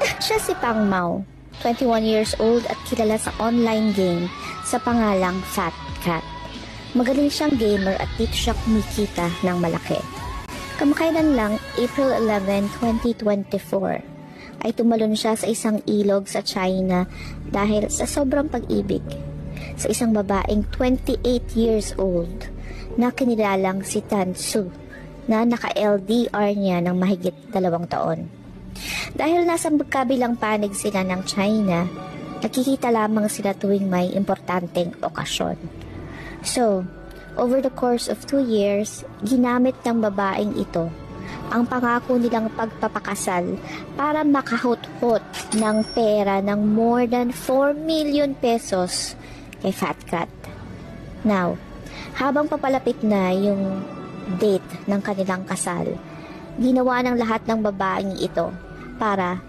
Siya si Pang Mao, 21 years old at kilala sa online game sa pangalang Fat Cat. Magaling siyang gamer at dito siya kumikita ng malaki. Kamakailan lang, April 11, 2024, ay tumalon siya sa isang ilog sa China dahil sa sobrang pag-ibig sa isang babaeng 28 years old na kinilalang si Tan Su na naka-LDR niya ng mahigit 2 taon. Dahil nasa magkabilang panig sila ng China, nakikita lamang sila tuwing may importanteng okasyon. So, over the course of 2 years, ginamit ng babaeng ito ang pangako nilang pagpapakasal para makahut-hut ng pera ng more than 4 million pesos kay Fat Cat. Now, habang papalapit na yung date ng kanilang kasal, ginawa ng lahat ng babaeng ito para